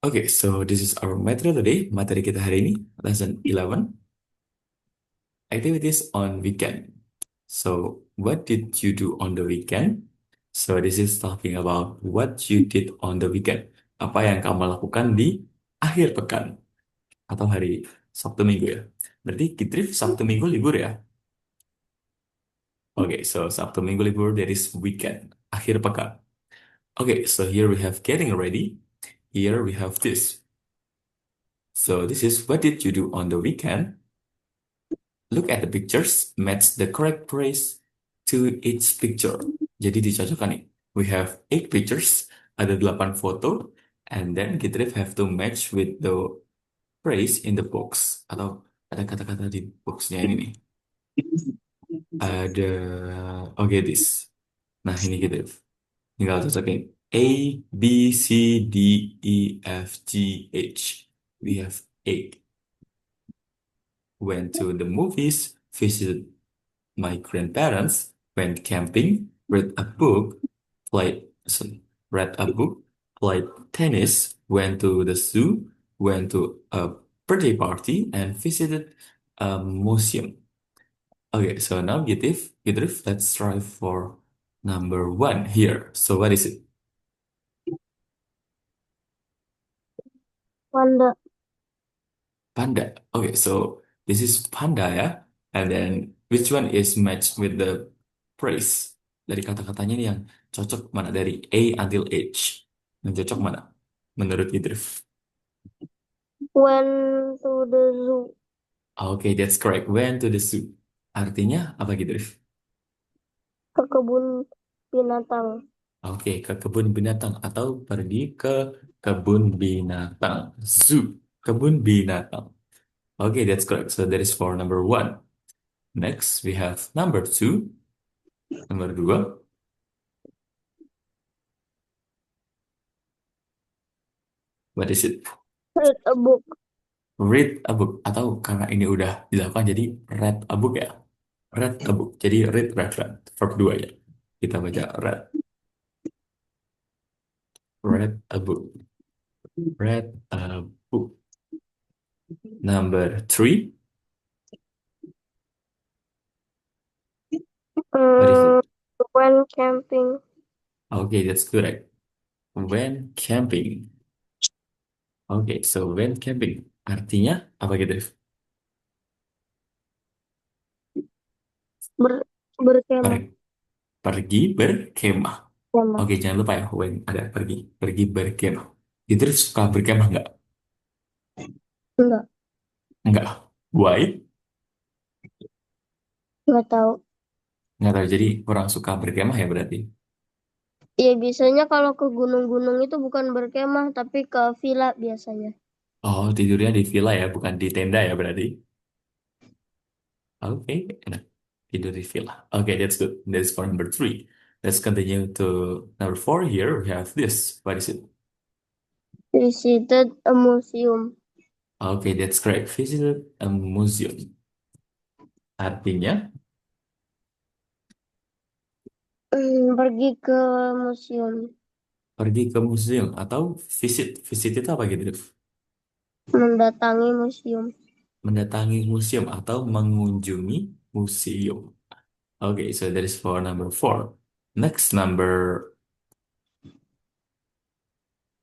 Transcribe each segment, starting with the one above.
Okay, so this is our material today. Materi kita hari ini, lesson 11, activities on weekend. So, what did you do on the weekend? So, this is talking about what you did on the weekend. Apa yang kamu lakukan di akhir pekan atau hari Sabtu Minggu ya. Berarti Kitrif Sabtu Minggu libur ya. Okay, so Sabtu Minggu libur, that is weekend, akhir pekan. Okay, so here we have getting ready. Here we have this. So, this is what did you do on the weekend? Look at the pictures, match the correct phrase to each picture. Jadi dicocokkan nih. We have 8 pictures, ada 8 foto, and then kita have to match with the phrase in the box. Atau ada kata-kata di boxnya ini nih. Ada, oke this. Nah ini kita tinggal cocokin. A, B, C, D, E, F, G, H. We have 8. Went to the movies, visited my grandparents, went camping, played, sorry, read a book, played tennis, went to the zoo, went to a birthday party, and visited a museum. Okay, so now Gitif, let's try for number one here. So what is it? Panda. Panda. Okay, so this is panda ya. And then which one is matched with the phrase? Dari kata-katanya ini yang cocok mana? Dari A until H. Yang cocok mana? Menurut Idrif. Went to the zoo. Oke, that's correct. Went to the zoo. Artinya apa Idrif? Ke kebun binatang. Oke, ke kebun binatang atau pergi ke kebun binatang. Zoo. Kebun binatang. Oke, that's correct. So that is for number one. Next, we have number two. Nomor dua. What is it? Read a book. Read a book atau karena ini udah dilakukan jadi read a book ya. Read a book. Jadi read verb 2 ya. Kita baca read a book. Read a book. Number three. What is Hmm, it? went camping. Okay, that's correct. When camping. Okay, so when camping artinya apa gitu? Ber, berkemah. Per- pergi berkemah. Kemah. Oke, jangan lupa ya when ada pergi berkemah. Itu suka berkemah nggak? Enggak. Nggak. Why? Enggak tahu. Nggak tahu. Jadi kurang suka berkemah ya berarti. Ya biasanya kalau ke gunung-gunung itu bukan berkemah, tapi ke villa biasanya. Oh, tidurnya di villa ya, bukan di tenda ya berarti. Oke, enak. Tidur di villa. Oke, that's good. That's for number three. Let's continue to number four here. We have this. What is it? Visited a museum. Oke, that's correct. Visited a museum. Artinya, Pergi ke museum. pergi ke museum atau visit. Visit itu apa gitu? Mendatangi museum. Mendatangi museum atau mengunjungi museum. Oke, so that is for number four. Next, number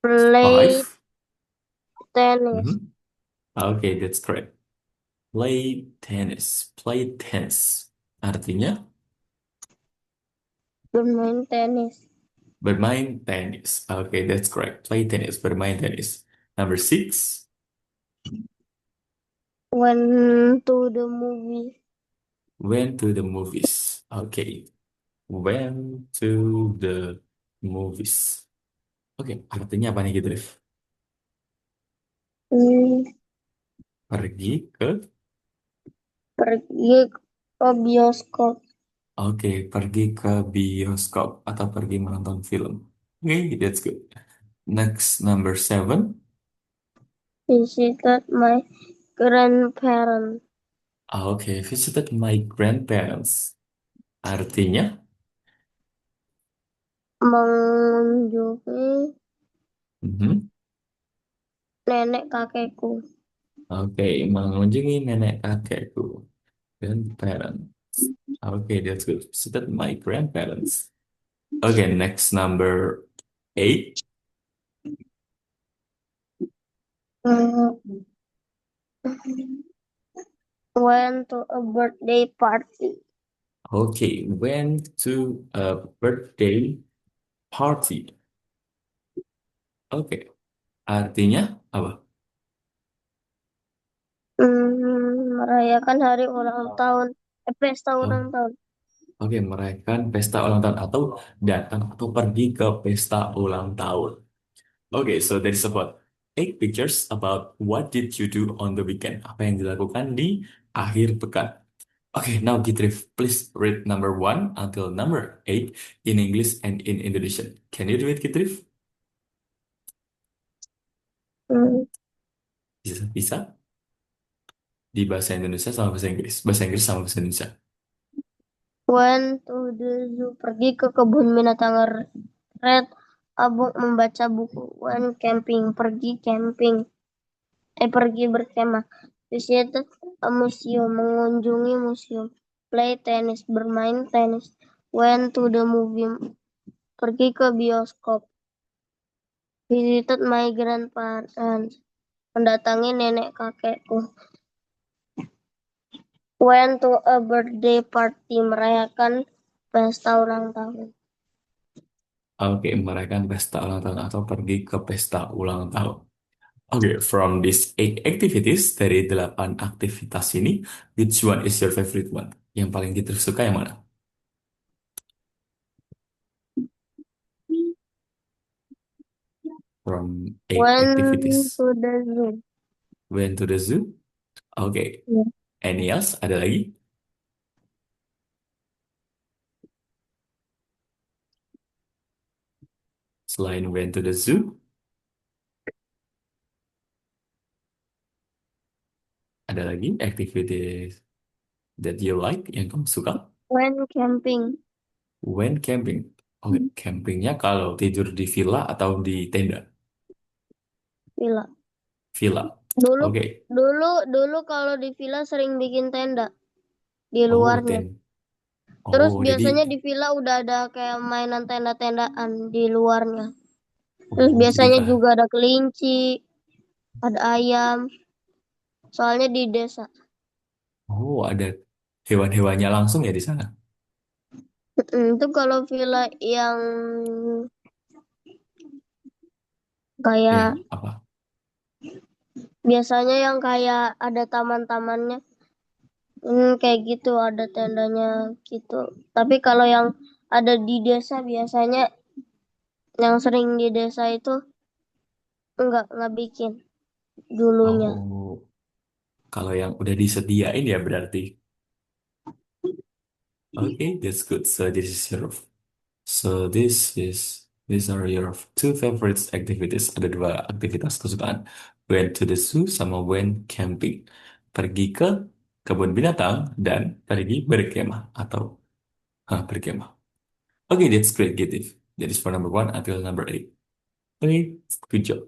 Play five. tennis. Mhm. Oke, that's correct. Play tennis. Play tennis. Artinya Bermain tenis. bermain tenis. Oke, that's correct. Play tennis. Bermain tenis. Number six. Went to the movie. Went to the movies. Oke. Went to the movies. Oke, artinya apa nih gitu, Rif? Hmm, Pergi ke. pergi ke bioskop. Oke, pergi ke bioskop atau pergi menonton film. Oke, that's good. Next, number seven. Visited my grandparents. Oke, visited my grandparents. Artinya, Mengunjungi mhm, nenek kakekku. Oke, mengunjungi nenek kakekku. Grandparents. Okay, that's good. Visit my grandparents. Okay, next number 8. Hmm, went to a birthday party. Okay, went to a birthday party. Oke, artinya apa? Merayakan hari ulang tahun, pesta ulang Oh, tahun. oke, merayakan pesta ulang tahun atau datang atau pergi ke pesta ulang tahun. Oke, so that is about 8 pictures about what did you do on the weekend. Apa yang dilakukan di akhir pekan. Okay, now Gitrif, please read number 1 until number 8 in English and in Indonesian. Can you do it, Gitrif? Hmm, Bisa, bisa. Di bahasa Indonesia sama bahasa Inggris. Bahasa Inggris sama bahasa Indonesia. went to the zoo, pergi ke kebun binatang. Red, Abuk membaca buku. Went camping, pergi camping. Pergi berkemah. Visited a museum, mengunjungi museum. Play tennis, bermain tenis. Went to the movie, pergi ke bioskop. Visited my grandparents, mendatangi nenek kakekku. Went to a birthday party, merayakan pesta ulang tahun. Oke, merayakan pesta ulang tahun atau pergi ke pesta ulang tahun. Oke, from these 8 activities, dari 8 aktivitas ini, which one is your favorite one? Yang paling Gitrif suka yang mana? From eight Went activities. to the zoo. Went to the zoo. Oke, Ya. any else? Ada lagi? Selain went to the zoo, ada lagi activities that you like, yang kamu suka? Went camping, When camping. Oke, campingnya kalau tidur di villa atau di tenda? villa. Villa. Dulu, Oke. dulu kalau di villa sering bikin tenda di Oh, luarnya. Terus Oh, jadi biasanya di villa udah ada kayak mainan tenda-tendaan di luarnya. Terus oh, jadi biasanya kah? juga ada kelinci, ada ayam. Soalnya di desa. Oh, ada hewan-hewannya langsung ya di sana. Itu kalau villa yang kayak Yang apa? biasanya yang kayak ada taman-tamannya, kayak gitu ada tendanya gitu. Tapi kalau yang ada di desa biasanya yang sering di desa itu nggak bikin dulunya. Oh, kalau yang udah disediain ya berarti. Okay, that's good. So this is your So these are your two favorite activities. Ada dua aktivitas kesukaan. Went to the zoo sama went camping. Pergi ke kebun binatang dan pergi berkemah atau berkemah. Okay, that's great, Gitif. That is for number 1 until number 8. Okay, good job.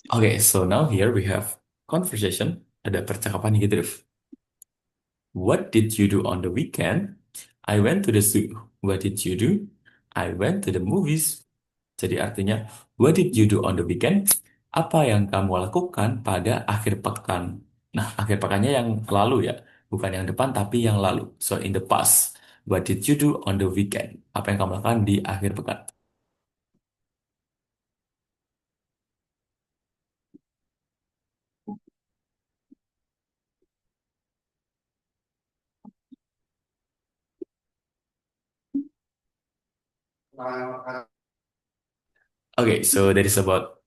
Okay, so now here we have conversation. Ada percakapan gitu. What did you do on the weekend? I went to the zoo. What did you do? I went to the movies. Jadi artinya, what did you do on the weekend? Apa yang kamu lakukan pada akhir pekan? Nah, akhir pekannya yang lalu ya, bukan yang depan tapi yang lalu. So in the past, what did you do on the weekend? Apa yang kamu lakukan di akhir pekan? Okay, so that is about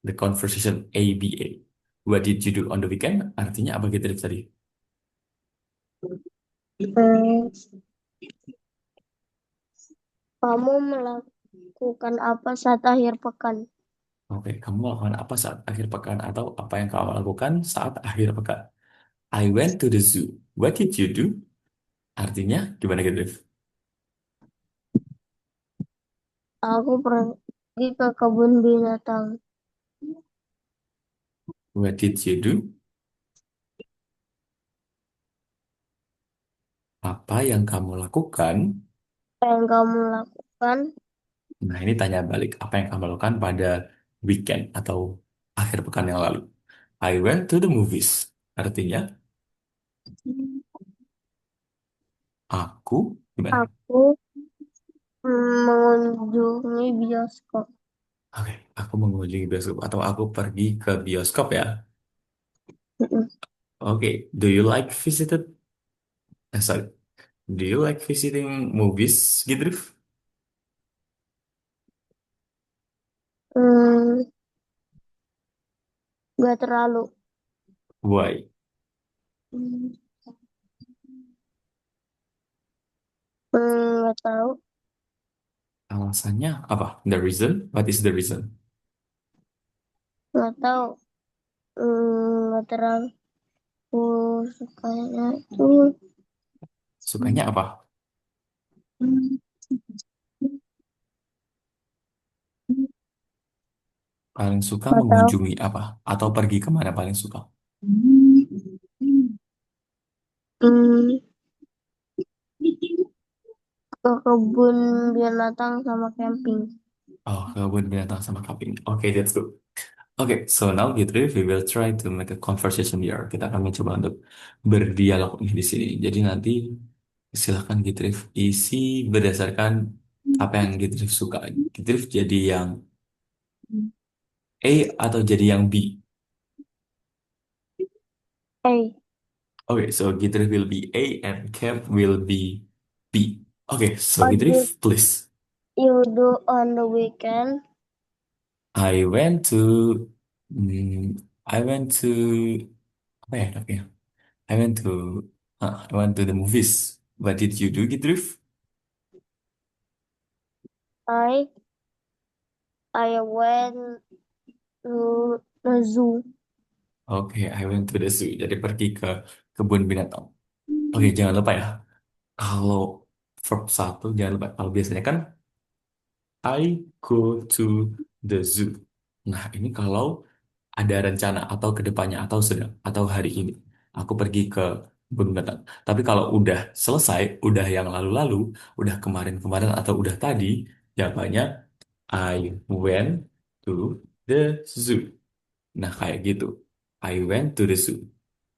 the conversation ABA. What did you do on the weekend? Artinya apa gitu tadi? Hmm, kamu melakukan apa saat akhir pekan? Oke, kamu melakukan apa saat akhir pekan atau apa yang kamu lakukan saat akhir pekan? I went to the zoo. What did you do? Artinya gimana gitu, Dev? Aku pergi ke kebun binatang. What did you do? Apa yang kamu lakukan? Apa yang kamu lakukan? Nah, ini tanya balik. Apa yang kamu lakukan pada weekend atau akhir pekan yang lalu? I went to the movies. Artinya, aku gimana? Aku mengunjungi bioskop. Oke, aku mengunjungi bioskop atau aku pergi ke bioskop ya. Mm-mm. Oke, do you like visited? Sorry. Do you like visiting movies, gitu? Hmm, gak terlalu. Why? Hmm, gak tahu. Alasannya apa? The reason? What is the reason? Gak tahu. Gak terlalu sukanya tuh. Sukanya apa? Paling suka Gak tahu. mengunjungi apa? Atau pergi kemana paling suka? Hmm, ke kebun binatang sama camping. Oh, kebun binatang sama camping. Oke, that's good. Oke, so now gitu, we will try to make a conversation here. Kita akan mencoba untuk berdialog nih di sini. Jadi nanti silakan Gitrif isi berdasarkan apa yang Gitrif suka. Gitrif jadi yang A atau jadi yang B. Hey, Okay, so Gitrif will be A and Kev will be B. Okay, so what did Gitrif, please. you do on the weekend? I went to, I went to, apa ya namanya? I went to the movies. What did you do, Gitrif? I I went to the zoo. Oke, I went to the zoo. Jadi pergi ke kebun binatang. Oke, jangan lupa ya. Kalau verb satu, jangan lupa. Kalau biasanya kan I go to the zoo. Nah, ini kalau ada rencana atau kedepannya atau sedang atau hari ini aku pergi ke kebun binatang. Tapi kalau udah selesai, udah yang lalu-lalu, udah kemarin-kemarin atau udah tadi, jawabannya I went to the zoo. Nah, kayak gitu. I went to the zoo.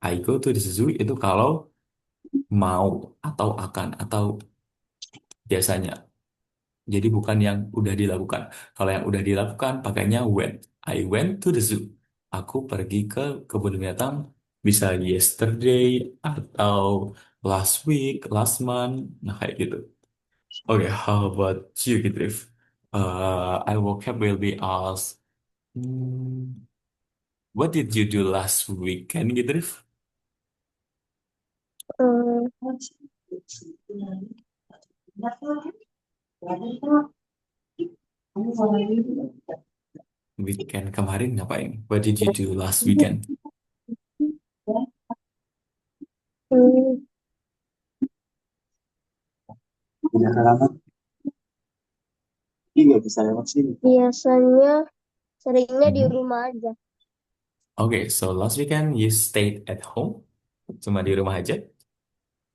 I go to the zoo itu kalau mau atau akan atau biasanya. Jadi bukan yang udah dilakukan. Kalau yang udah dilakukan pakainya went. I went to the zoo. Aku pergi ke kebun binatang bisa yesterday atau last week, last month. Nah kayak gitu. Oke, how about you, Gitrif? I vocab will be asked, what did you do last weekend, Gitrif? Hmm, Weekend kemarin ngapain? What did you do last weekend? hmm, Punya halaman ini nggak bisa lewat sini. biasanya seringnya di Mhm. rumah aja. Okay, so last weekend you stayed at home, cuma di rumah aja.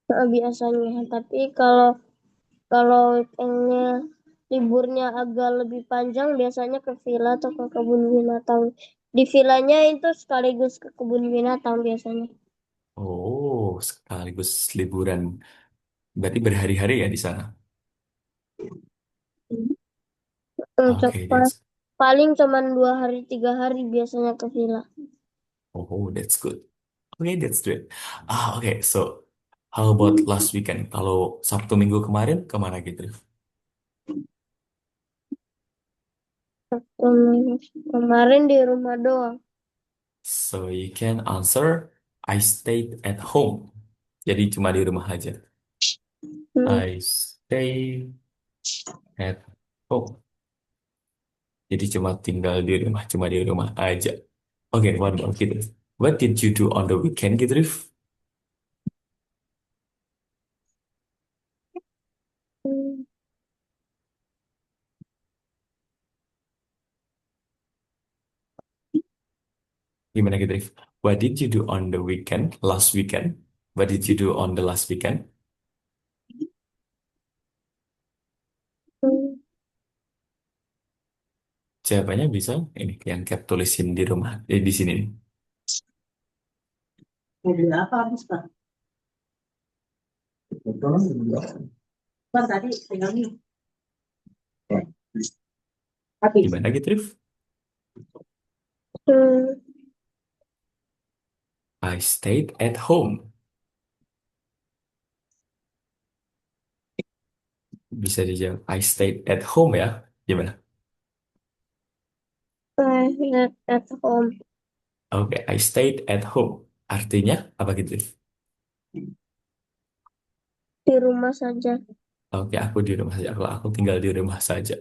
Biasanya. Tapi kalau kalau weekendnya liburnya agak lebih panjang, biasanya ke villa atau ke kebun binatang. Di villanya itu sekaligus ke kebun binatang biasanya. Oh, sekaligus liburan. Berarti berhari-hari ya di sana. Okay, Cepat. that's Paling cuman 2 hari 3 hari biasanya ke villa. that's good. Okay, that's great. Okay, so how about last weekend? Kalau Sabtu Minggu kemarin kemana gitu? Kemarin di rumah doang. So you can answer, I stayed at home. Jadi cuma di rumah aja. Hmm, I stay at home. Jadi cuma tinggal di rumah, cuma di rumah aja. Oke, one more gitu. What did you do on the weekend gitu, Rif? hmm, Gimana gitu, Rif? What did you do on the weekend? Last weekend? What did you do on the last weekend? Hmm, Jawabannya bisa ini yang Cap tulisin di rumah, di sini nih. Mobil apa habis, Pak? Betul, Pak, tadi pegang nih. Habis. Gimana gitu, Rif? hmm, I stayed at home. Bisa dijawab. I stayed at home ya. Gimana? I slept at home. Oke, I stayed at home. Artinya apa gitu, Rif? Di rumah saja. Oke, aku di rumah saja. Kalau aku tinggal di rumah saja.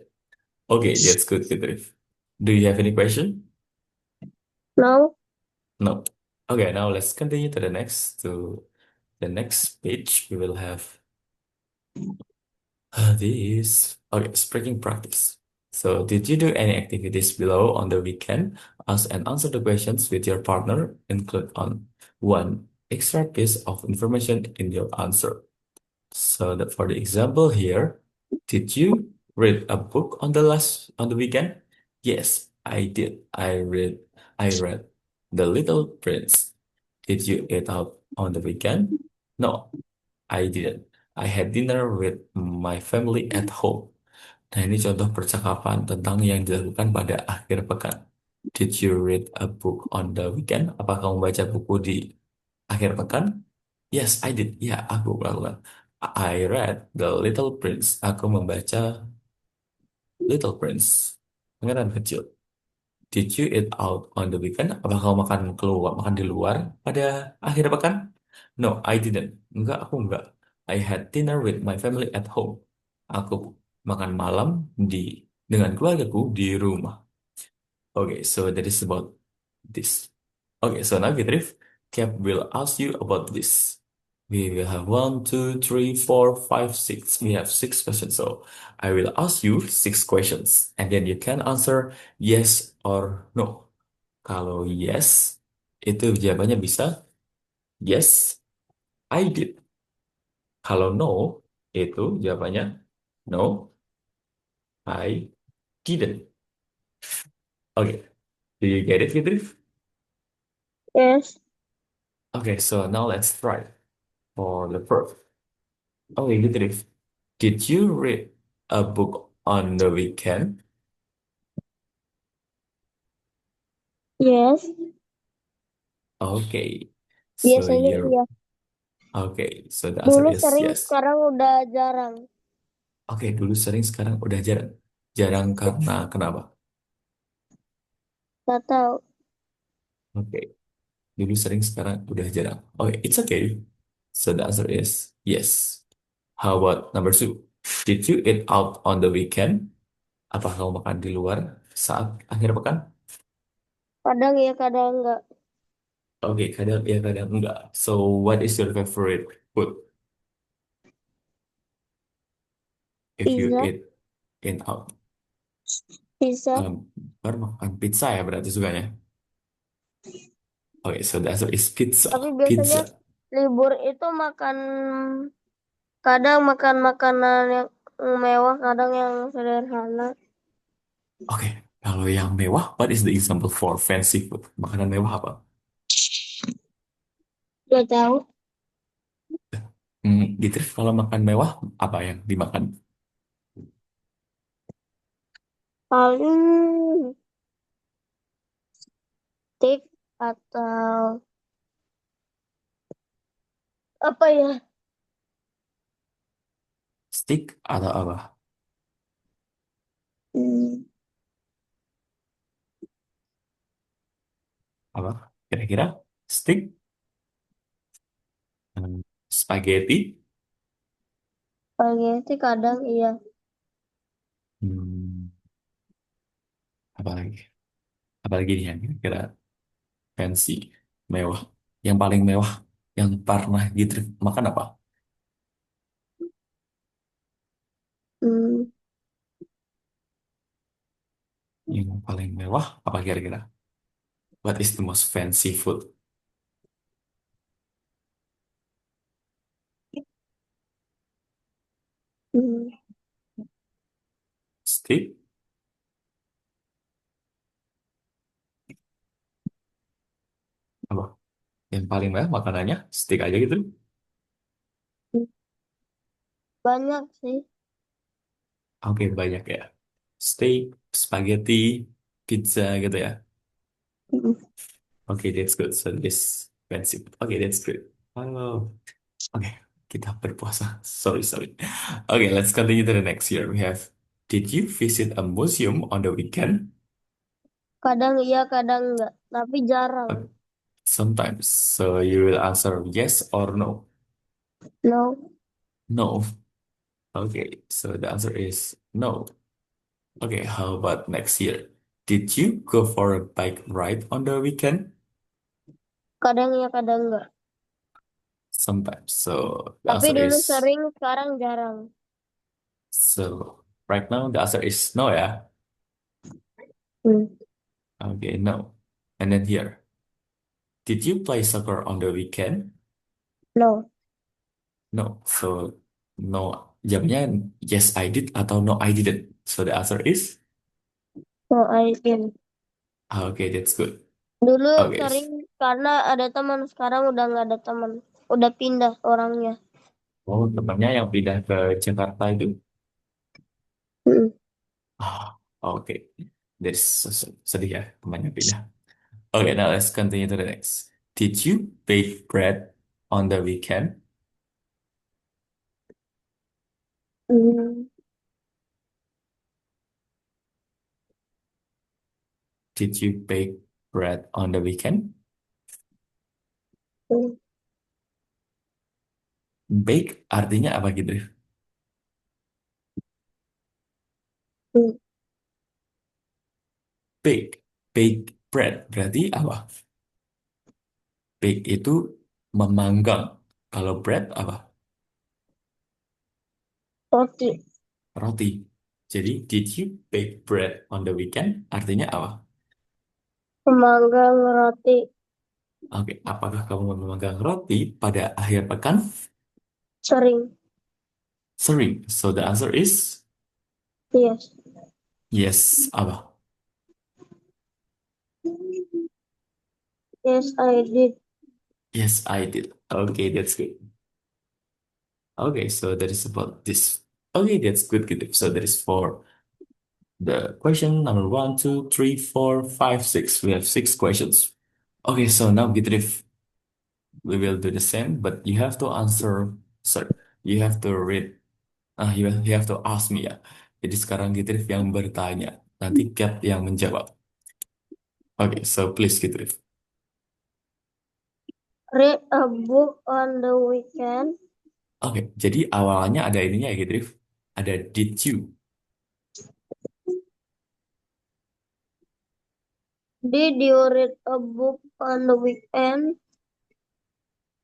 Oke, that's good gitu, Rif. Do you have any question? Now, No. Okay, now let's continue to the next page. We will have this. Okay, speaking practice. So, did you do any activities below on the weekend? Ask and answer the questions with your partner. Include on one extra piece of information in your answer. So, for the example here, did you read a book on the weekend? Yes, I did. I read The Little Prince. Did you eat out on the weekend? No, I didn't. I had dinner with my family at home. Nah, ini contoh percakapan tentang yang dilakukan pada akhir pekan. Did you read a book on the weekend? Apakah kamu baca buku di akhir pekan? Yes, I did. Ya, aku melakukan. I read The Little Prince. Aku membaca Little Prince. Pangeran kecil. Did you eat out on the weekend? Apakah kamu makan di luar pada akhir pekan? No, I didn't. Enggak. I had dinner with my family at home. Aku makan malam dengan keluargaku di rumah. Okay, so that is about this. Okay, so now Gitrif, Cap will ask you about this. We will have one, two, three, four, five, six. We have six questions. So I will ask you six questions, and then you can answer yes or no. Kalau yes, itu jawabannya bisa yes, I did. Kalau no, itu jawabannya no, I didn't. Okay, do you get it, Gitrif? yes, Okay, so now let's try for the first. Okay, Gitrif. Did you read a book on the weekend? yes. Okay. So Biasanya you're iya. okay. So the answer Dulu is sering, yes. sekarang udah jarang. Oke, dulu sering, sekarang udah jarang. Jarang karena kenapa? Gak tahu. Oke, dulu sering, sekarang udah jarang. Oke, it's okay. So the answer is yes. How about number two? Did you eat out on the weekend? Apa kamu makan di luar saat akhir pekan? Kadang ya, kadang enggak. Oke, kadang ya, kadang enggak. So what is your favorite food if you Pizza, eat in out? pizza. Um, Baru makan pizza ya berarti sukanya. Oke, so the answer is pizza. Tapi biasanya Pizza. libur itu makan, kadang makan makanan yang mewah, kadang yang sederhana. Oke, kalau yang mewah, what is the example for fancy food? Makanan mewah apa? Gak tahu. Gitu, kalau makan mewah, apa yang dimakan? Paling steak atau apa ya? Steak atau apa? Hmm, Apa? Kira-kira? Steak? Spaghetti? spaghetti kadang iya. Hmm, apa lagi? Apa lagi nih yang kira-kira fancy, mewah? Yang paling mewah, yang pernah gitu makan apa? Hmm, Yang paling mewah, apa kira-kira? What is the most fancy food? Hmm, Steak? Apa? Yang paling banyak makanannya steak aja gitu? banyak sih. Oke, banyak ya. Steak, spaghetti, pizza gitu ya. Hmm. Oke, that's good. So this fancy food. Oke, that's good. Oh, oke. Kita berpuasa. Sorry, sorry. Okay, let's continue to the next year. We have, did you visit a museum on the weekend? Kadang iya, kadang enggak. Tapi jarang. Uh, Sometimes. So you will answer yes or no. No. No. Okay, so the answer is no. Okay, how about next year? Did you go for a bike ride on the weekend? Kadang iya, kadang enggak. Sometimes. So the Tapi answer dulu is sering, sekarang jarang. so right now the answer is no, yeah. Hmm. Okay, no. And then here, did you play soccer on the weekend? No. No. So no. Jawabnya yes I did atau no I didn't. So the answer is No, I didn't. okay, that's good. Dulu Okay. sering karena ada teman, sekarang udah nggak ada teman. Udah pindah orangnya. Oh, temannya yang pindah ke Jakarta itu. Hmm. Ah, oke. That's sedih ya temannya pindah. Okay, now let's continue to the next. Did you bake bread on the weekend? Hmm. Did you bake bread on the weekend? Hmm. Bake artinya apa gitu? Hmm. Bake. Bake bread berarti apa? Bake itu memanggang. Kalau bread apa? Roti. Roti. Jadi, did you bake bread on the weekend? Artinya apa? Pemanggang roti. Oke, apakah kamu memanggang roti pada akhir pekan? Sering. Sering. So the answer is Yes. yes. Apa? Yes, I did. Yes, I did. Okay, that's good. Okay, so that is about this. Okay, that's good, good. So that is for the question number one, two, three, four, five, six. We have six questions. Okay, so now Gitrif, we will do the same, but you have to answer. Sorry, you have to read. You have to ask me ya. Jadi sekarang Gitrif yang bertanya, nanti Cat yang menjawab. Okay, so please Gitrif. Read a book on the weekend. Oke, jadi awalnya ada ininya ya Gitrif. Ada did you. Did you read a book on the weekend?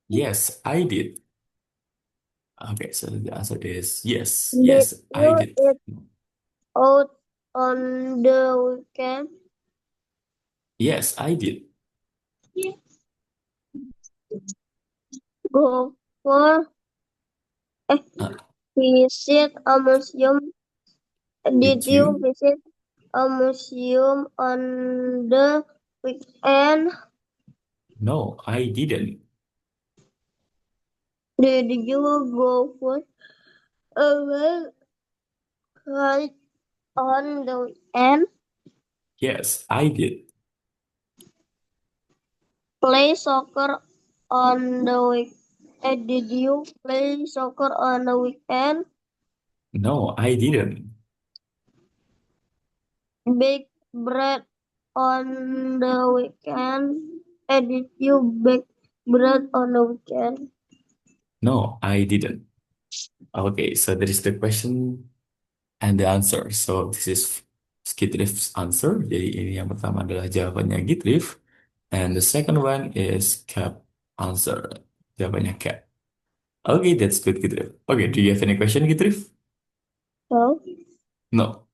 Yes, I did. Okay, so the answer is yes. Did Yes, I you did. eat out on the weekend? Yes, I did. Go for Uh, visit a museum. Did did you you? visit a museum on the weekend? No, I didn't. Did you go for a ride on the weekend? Yes, I did. Play soccer on the week. Did you play soccer on the weekend? No, I didn't. Bake bread on the weekend. Did you bake bread on the weekend? No, I didn't. Okay, so that is the question and the answer. So this is Skitrif's answer. Jadi ini yang pertama adalah jawabannya Gitrif. And the second one is Cap answer. Jawabannya Cap. Okay, that's good, Gitrif. Okay, do you have any question, Gitrif? So, No.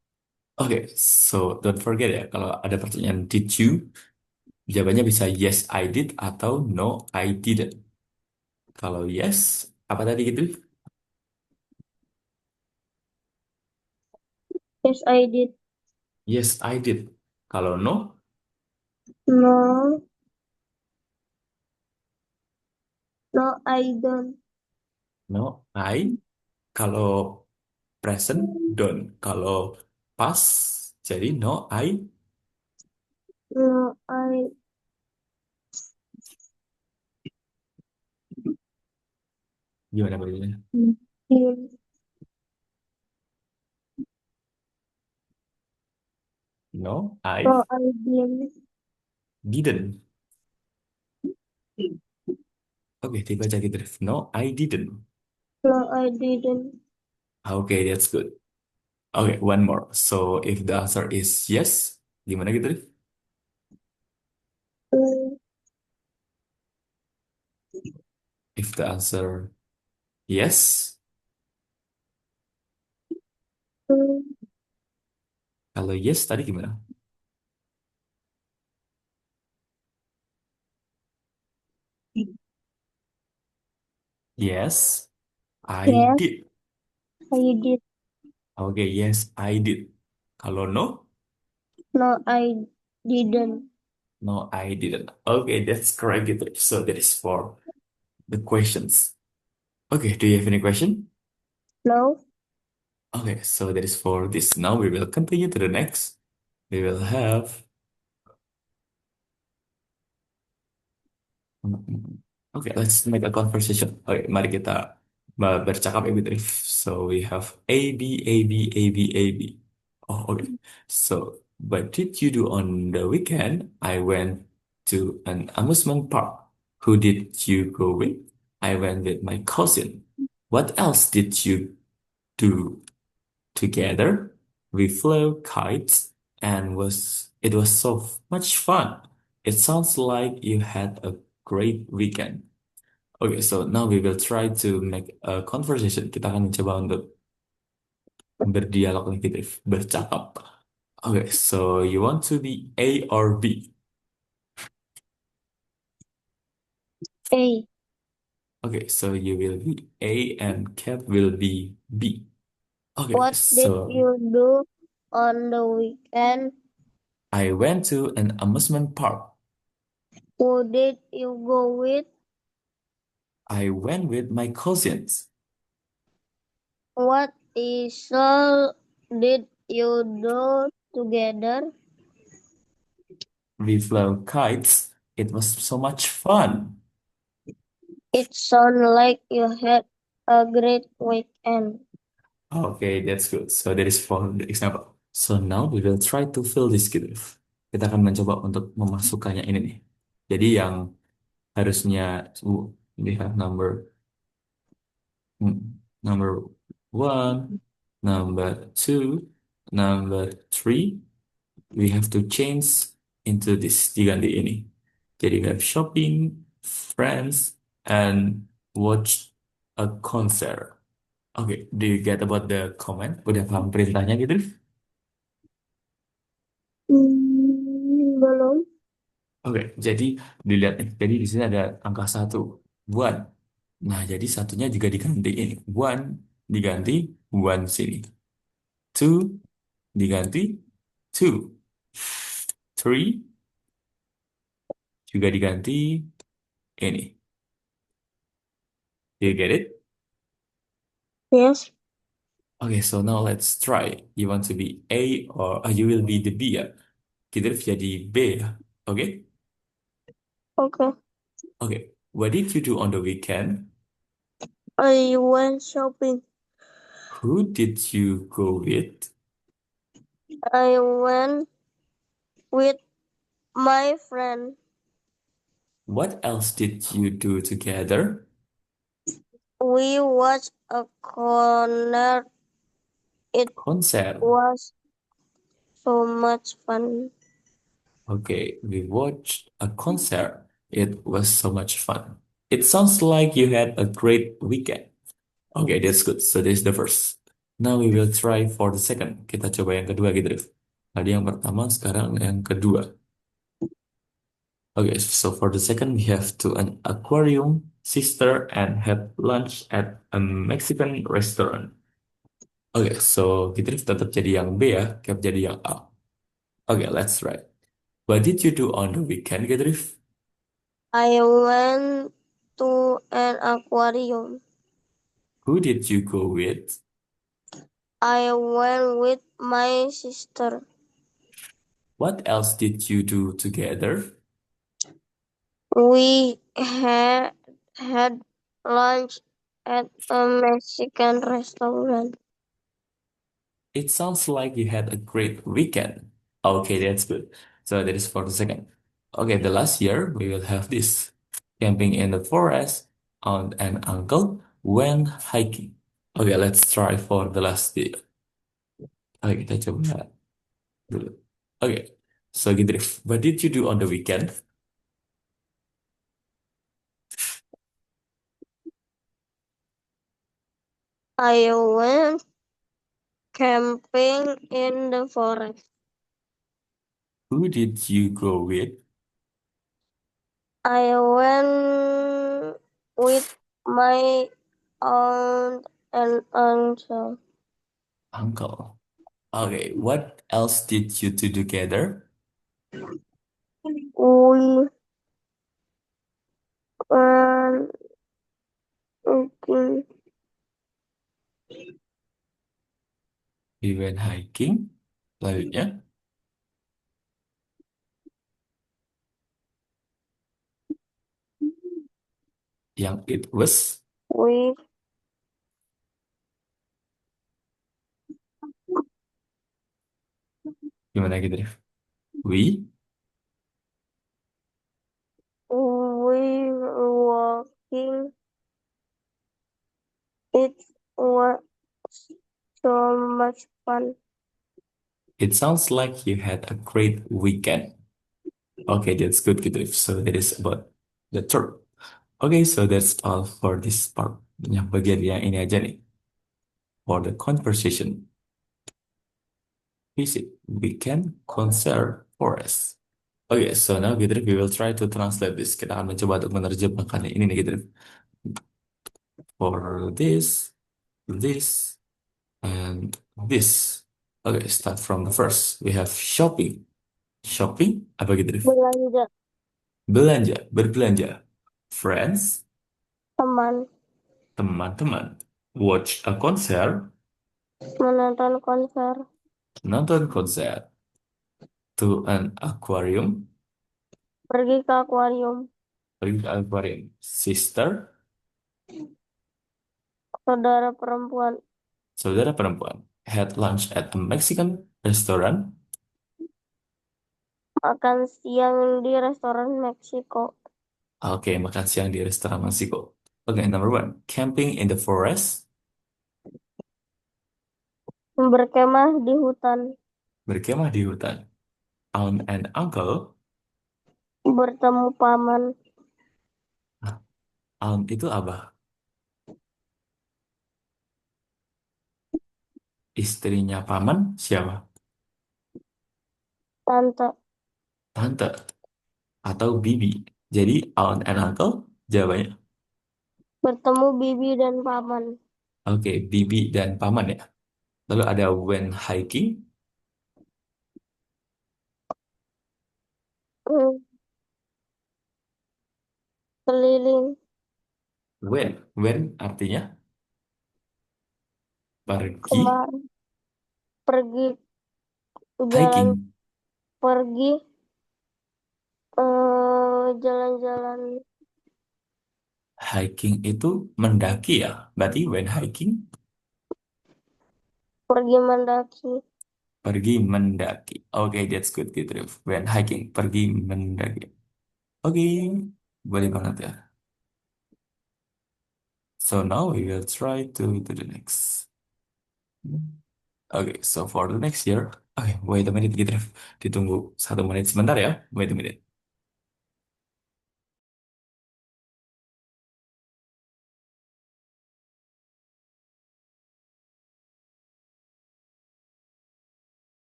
Oke, so don't forget ya, kalau ada pertanyaan did you, Jawabannya bisa yes I did atau no I didn't. Kalau yes, apa tadi gitu? Yes, I did. Yes I did. Kalau no, No, no, I don't. no I. Kalau present, don't. Kalau past, jadi no I. No, I Gimana bacanya? didn't. No I No, I didn't. didn't. Oke, dibaca gitu. No I didn't. No, I didn't. Okay, that's good. Okay, one more. So if the answer is yes, gimana gitu? Mm, If the answer yes, mm, kalau yes tadi gimana? Yes, I yes, did. I did. Oke, yes, I did. Kalau no, No, I didn't. no, I didn't. Okay, that's correct gitu. So that is for the questions. Okay, do you have any question? No, Okay, so that is for this. Now we will continue to the next. We will have. Okay, let's make a conversation. Oke, mari kita bercakap Ibu Trif. So we have A, B, A, B, A, B, A, B. Oh, okay. So, what did you do on the weekend? I went to an amusement park. Who did you go with? I went with my cousin. What else did you do together? We flew kites and was it was so much fun. It sounds like you had a great weekend. Okay, so now we will try to make a conversation. Kita akan mencoba untuk berdialog negatif, bercakap. Okay, so you want to be A or B? A. Okay, so you will be A and Cat will be B. Okay, What did so you do on the weekend? I went to an amusement park. Who did you go with? I went with my cousins. What is all did you do together? We flew kites. It was so much fun. It sounded like you had a great weekend. Okay, that's good. So that is for the example. So now we will try to fill this gitu. Kita akan mencoba untuk memasukkannya ini nih. Jadi yang harusnya we have number one, number two, number three. We have to change into this diganti ini. Jadi we have shopping, friends, and watch a concert. Okay, do you get about the comment? Udah paham perintahnya gitu? Belum. Oke, jadi dilihat nih. Jadi di sini ada angka satu, one. Nah, jadi satunya juga diganti ini. One diganti one sini. Two diganti two. Three juga diganti ini. Do you get it? Yes. Okay, so now let's try. You want to be A or you will be the B ya? Kita jadi B ya. Oke? Okay. Okay. What did you do on the weekend? I went shopping. Who did you go with? I went with my friend. What else did you do together? We watched a concert. It Concert. was so much fun. Okay, we watched a concert. It was so much fun. It sounds like you had a great weekend. Okay, that's good. So this is the first. Now we will try for the second. Kita coba yang kedua gitu. Tadi yang pertama, sekarang yang kedua. Okay, so for the second, we have to an aquarium, sister, and had lunch at a Mexican restaurant. Oke, so Gitrif tetap jadi yang B ya, Cap jadi yang A. Oke, let's try. What did you do on the weekend, Gitrif? I went to an aquarium. Who did you go with? I went with my sister. What else did you do together? We had lunch at a Mexican restaurant. It sounds like you had a great weekend. Okay, that's good. So that is for the second. Okay, the last year we will have this. Camping in the forest, aunt and uncle went hiking. Okay, let's try for the last day. Oke, kita coba dulu. Oke, so Gidrif, what did you do on the weekend? I went camping in the forest. Who did you go with? I went with my aunt and uncle. Uncle. Okay, what else did you do together? We went hiking. We went hiking. Selanjutnya, yang it was We gimana Gidrif? We we were walking. It was so much fun. It sounds like you had a great weekend. Okay, that's good, Gidrif. So that is about the third. Okay, so that's all for this part. Yang bagian yang ini aja nih. For the conversation. Visit weekend concert forest. Okay, so now Gidrif, we will try to translate this. Kita akan mencoba untuk menerjemahkan ini nih, Gidrif. For this, and this. Okay, start from the first. We have shopping. Shopping, apa Gidrif? Belanja Belanja, berbelanja. Friends, teman, teman-teman. Watch a concert, menonton konser, nonton konser. To an aquarium, pergi ke akuarium, pergi ke aquarium. Sister, saudara perempuan, saudara perempuan. Had lunch at a Mexican restaurant. makan siang di restoran Meksiko, Oke, makan siang di restoran Meksiko. Oke, number one. Camping in the forest. berkemah di hutan, Berkemah di hutan. Aunt and uncle. bertemu paman, Nah, aunt itu apa? Istrinya paman siapa? tante, Tante atau bibi. Jadi aunt and uncle jawabannya. bertemu bibi dan paman, Oke, bibi dan paman ya. Lalu ada when hiking. hmm, keliling, When artinya pergi. kemar, pergi jalan, Hiking. pergi jalan-jalan, Hiking itu mendaki ya. Berarti when hiking, pergi mendaki, pergi mendaki. Oke, that's good gitu. When hiking, pergi mendaki. Oke, boleh banget ya. So now we will try to do the next. Oke, so for the next year. Oke, wait a minute gitu. Ditunggu 1 menit sebentar ya. Wait a minute.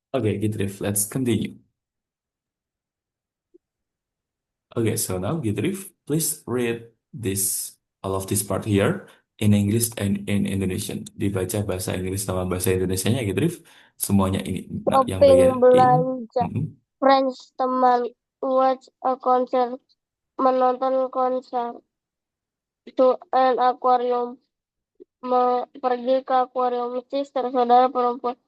Okay, Gitrif, let's continue. Okay, so now Gitrif, please read this all of this part here in English and in Indonesian. Dibaca bahasa Inggris sama bahasa Indonesianya, Gitrif. Semuanya ini. Nah, yang Shopping, bagian ini. belanja, mm-mm. friends, teman, watch a concert, menonton konser, to an aquarium, pergi ke akuarium, sister, saudara perempuan,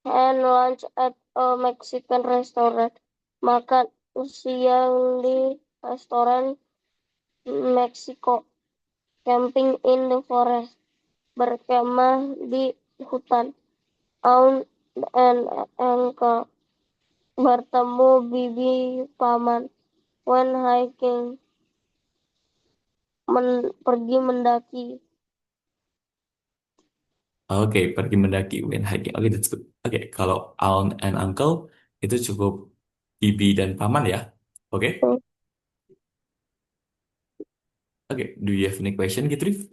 and lunch at a Mexican restaurant, makan siang di restoran Meksiko, camping in the forest, berkemah di hutan, aunt and uncle, bertemu bibi paman, when hiking, pergi mendaki. Oke, pergi mendaki, when hiking. Oke, that's good. Oke, kalau aunt and uncle itu cukup bibi dan paman ya. Oke, oke. Do you have any question, Gitrif?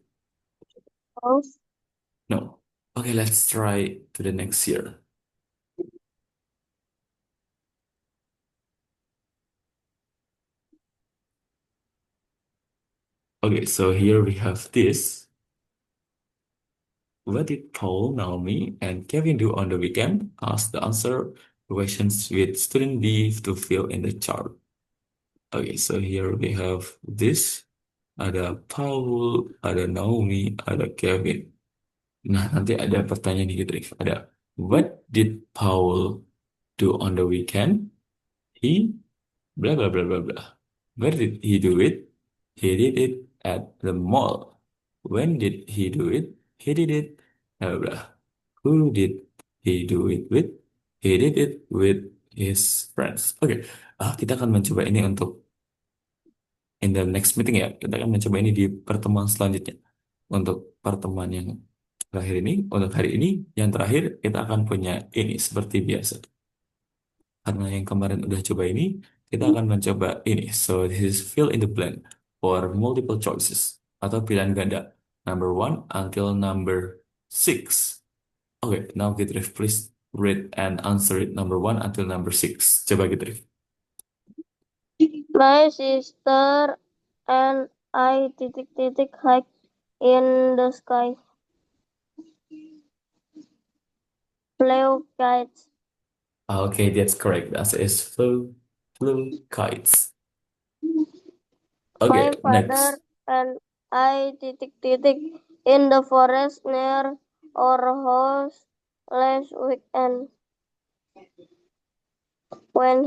Terus, No. Okay, let's try to the next year. Okay, so here we have this. What did Paul, Naomi, and Kevin do on the weekend? Ask the answer questions with student B to fill in the chart. Okay, so here we have this. Ada Paul, ada Naomi, ada Kevin. Nah, nanti ada pertanyaan nih, Trif. Ada, what did Paul do on the weekend? He blah blah blah blah blah. Where did he do it? He did it at the mall. When did he do it? He did it blah blah. Who did he do it with? He did it with his friends. Oke, kita akan mencoba ini untuk in the next meeting ya. Kita akan mencoba ini di pertemuan selanjutnya. Untuk pertemuan yang terakhir ini, untuk hari ini, yang terakhir kita akan punya ini seperti biasa. Karena yang kemarin udah coba ini, kita akan mencoba ini. So this is fill in the blank for multiple choices atau pilihan ganda. Number one until number six. Okay, now Gitrif, please read and answer it number one until number six. Coba Gitrif. my sister and I hike in the sky, flew kites. Okay, that's correct. The answer is flew kites. My Okay, father next. and I in the forest near our house last weekend when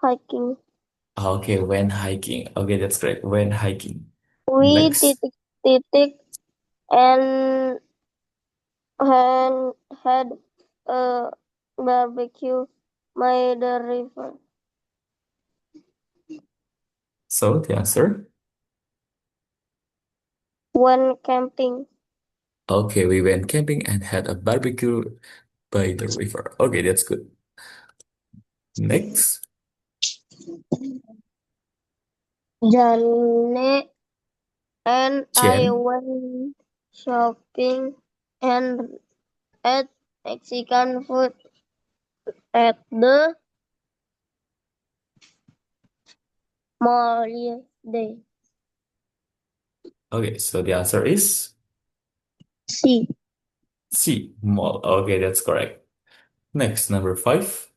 hiking. Okay, when hiking. Okay, that's correct. When hiking. We Next. and had a barbecue by the river So the answer. when camping. Okay, we went camping and had a barbecue by the river. Okay, that's good. Next. Jane and I Jen. went shopping and ate Mexican food at the mall yesterday. Okay, so the answer is C. C, mall. Okay, that's correct. Next, number five.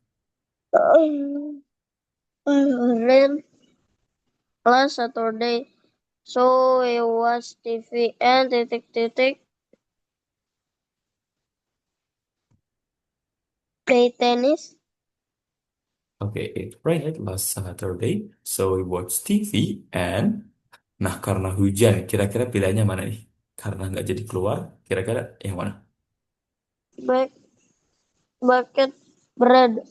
Rain last Saturday, so we watched TV and play tennis. Okay, it rained last Saturday, so we watched TV and nah karena hujan, kira-kira pilihannya mana nih? Karena nggak jadi keluar, kira-kira yang mana? Back bucket bread.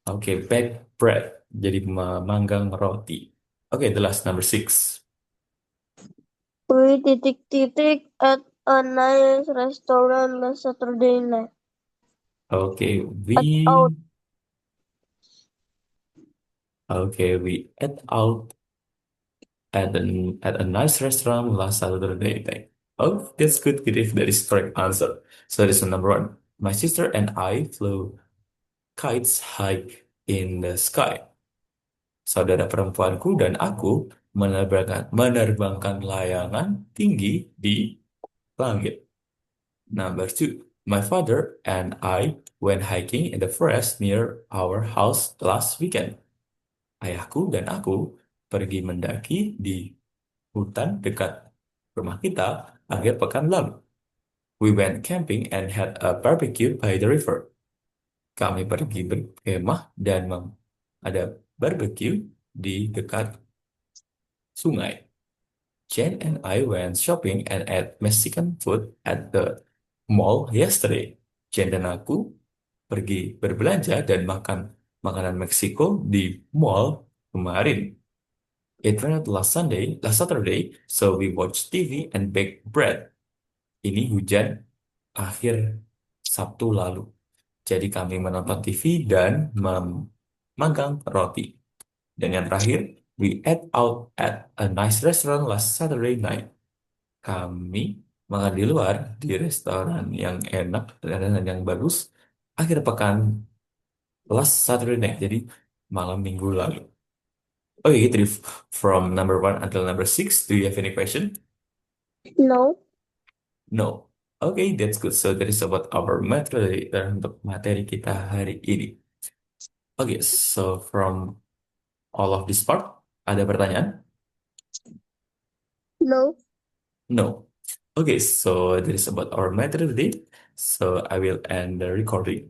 Oke, bake bread, jadi memanggang roti. Oke, the last number six. We at a nice restaurant last Saturday night. Oke, At out. we ate out at a nice restaurant last Saturday night. Oh, that's good if that is correct answer. So this is number one. My sister and I flew kites high in the sky. Saudara perempuanku dan aku menerbangkan layangan tinggi di langit. Number 2. My father and I went hiking in the forest near our house last weekend. Ayahku dan aku pergi mendaki di hutan dekat rumah kita akhir pekan lalu. We went camping and had a barbecue by the river. Kami pergi berkemah dan ada barbecue di dekat sungai. Jane and I went shopping and ate Mexican food at the mall yesterday. Jane dan aku pergi berbelanja dan makan makanan Meksiko di mall kemarin. It rained last Saturday, so we watched TV and baked bread. Ini hujan akhir Sabtu lalu. Jadi kami menonton TV dan memanggang roti. Dan yang terakhir, we ate out at a nice restaurant last Saturday night. Kami makan di luar di restoran yang enak dan yang bagus akhir pekan last Saturday night. Jadi malam minggu lalu. Okay, jadi from number 1 until number 6, do you have any question? No. No. Okay, that's good. So that is about our materi untuk materi kita hari ini. Okay, so from all of this part, ada pertanyaan? No. No. Okay, so that is about our materi today. So I will end the recording.